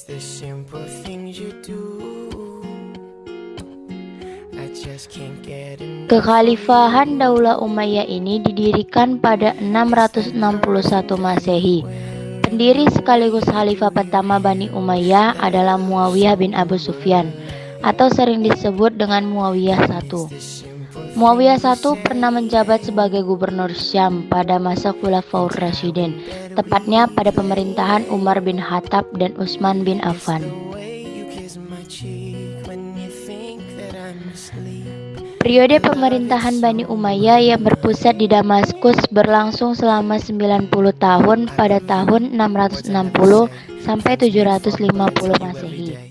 It's the simple things you do. I just can't get enough. Kekhalifahan Daulah Umayyah ini didirikan pada 661 Masehi. Pendiri sekaligus khalifah pertama Bani Umayyah adalah Muawiyah bin Abu Sufyan atau sering disebut dengan Muawiyah I. Muawiyah I pernah menjabat sebagai gubernur Syam pada masa Khulafaur Rasyidin, tepatnya pada pemerintahan Umar bin Khattab dan Utsman bin Affan. Periode pemerintahan Bani Umayyah yang berpusat di Damaskus berlangsung selama 90 tahun pada tahun 660 sampai 750 Masehi.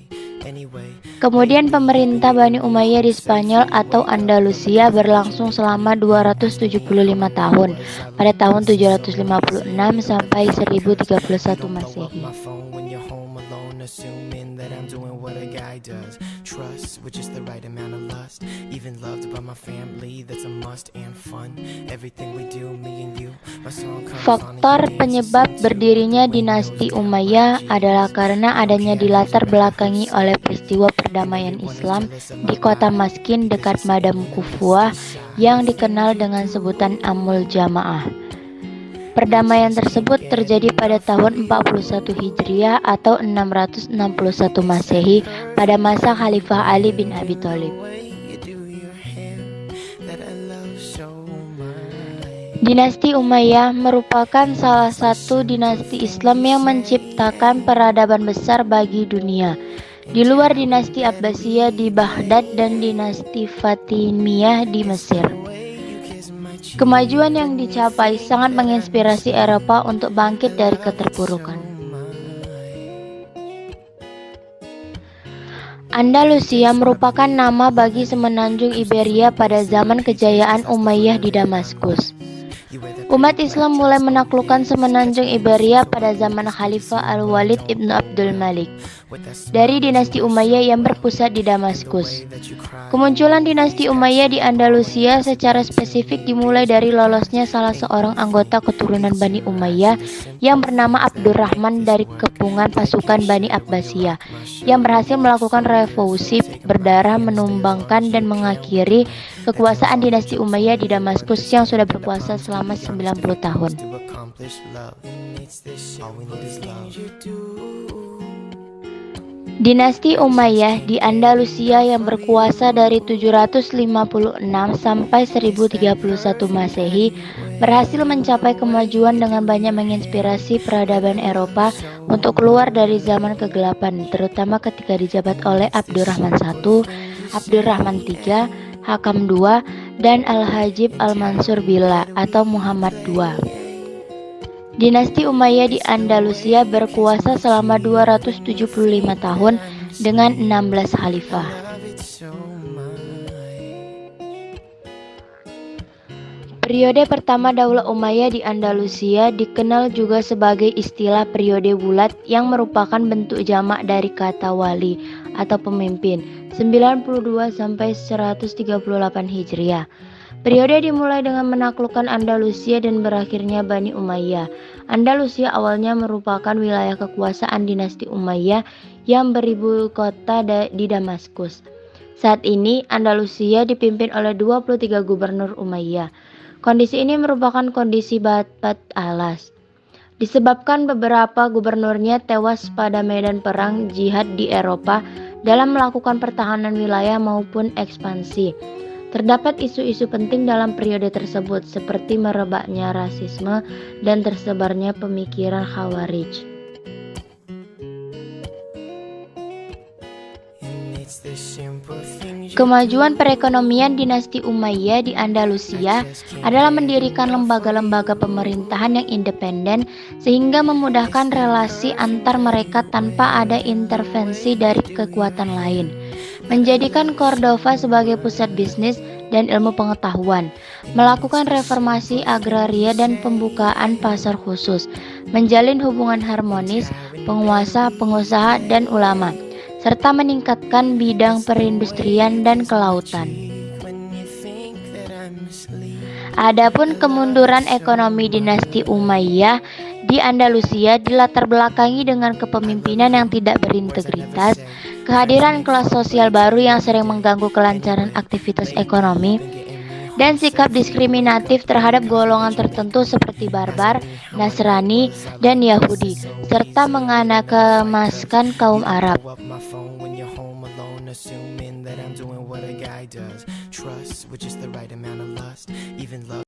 Kemudian pemerintah Bani Umayyah di Spanyol atau Andalusia berlangsung selama 275 tahun pada tahun 756 sampai 1031 Masehi. Faktor penyebab berdirinya dinasti Umayyah adalah karena adanya dilatar belakangi oleh peristiwa perdamaian Islam di kota Maskin dekat Madam Kufuah yang dikenal dengan sebutan Amul Jamaah. Perdamaian tersebut terjadi pada tahun 41 Hijriah atau 661 Masehi pada masa Khalifah Ali bin Abi Thalib. Dinasti Umayyah merupakan salah satu dinasti Islam yang menciptakan peradaban besar bagi dunia. Di luar dinasti Abbasiyah di Baghdad dan dinasti Fatimiyah di Mesir. Kemajuan yang dicapai sangat menginspirasi Eropa untuk bangkit dari keterpurukan. Andalusia merupakan nama bagi semenanjung Iberia pada zaman kejayaan Umayyah di Damaskus. Umat Islam mulai menaklukkan semenanjung Iberia pada zaman Khalifah Al-Walid ibn Abdul Malik dari dinasti Umayyah yang berpusat di Damaskus. Kemunculan dinasti Umayyah di Andalusia secara spesifik dimulai dari lolosnya salah seorang anggota keturunan Bani Umayyah yang bernama Abdurrahman dari kepungan pasukan Bani Abbasiyah yang berhasil melakukan revolusi berdarah menumbangkan dan mengakhiri kekuasaan dinasti Umayyah di Damaskus yang sudah berkuasa selama 90 tahun. Dinasti Umayyah di Andalusia yang berkuasa dari 756 sampai 1031 Masehi berhasil mencapai kemajuan dengan banyak menginspirasi peradaban Eropa untuk keluar dari zaman kegelapan, terutama ketika dijabat oleh Abdurrahman I, Abdurrahman III, Hakam II, dan Al-Hajib Al-Mansur Billah atau Muhammad II. Dinasti Umayyah di Andalusia berkuasa selama 275 tahun dengan 16 khalifah. Periode pertama Daulah Umayyah di Andalusia dikenal juga sebagai istilah periode bulat yang merupakan bentuk jamak dari kata wali atau pemimpin 92 sampai 138 Hijriah. Periode dimulai dengan menaklukkan Andalusia dan berakhirnya Bani Umayyah. Andalusia awalnya merupakan wilayah kekuasaan dinasti Umayyah yang beribu kota di Damaskus. Saat ini Andalusia dipimpin oleh 23 gubernur Umayyah. Kondisi ini merupakan kondisi bat alas. Disebabkan beberapa gubernurnya tewas pada medan perang jihad di Eropa dalam melakukan pertahanan wilayah maupun ekspansi. Terdapat isu-isu penting dalam periode tersebut seperti merebaknya rasisme dan tersebarnya pemikiran Khawarij. Kemajuan perekonomian dinasti Umayyah di Andalusia adalah mendirikan lembaga-lembaga pemerintahan yang independen sehingga memudahkan relasi antar mereka tanpa ada intervensi dari kekuatan lain. Menjadikan Cordova sebagai pusat bisnis dan ilmu pengetahuan, melakukan reformasi agraria dan pembukaan pasar khusus, menjalin hubungan harmonis penguasa, pengusaha, dan ulama, serta meningkatkan bidang perindustrian dan kelautan. Adapun kemunduran ekonomi dinasti Umayyah di Andalusia dilatar belakangi dengan kepemimpinan yang tidak berintegritas, kehadiran kelas sosial baru yang sering mengganggu kelancaran aktivitas ekonomi, dan sikap diskriminatif terhadap golongan tertentu seperti Barbar, Nasrani, dan Yahudi, serta menganakemaskan kaum Arab. Assuming that I'm doing what a guy does. Trust, which is the right amount of lust. Even love.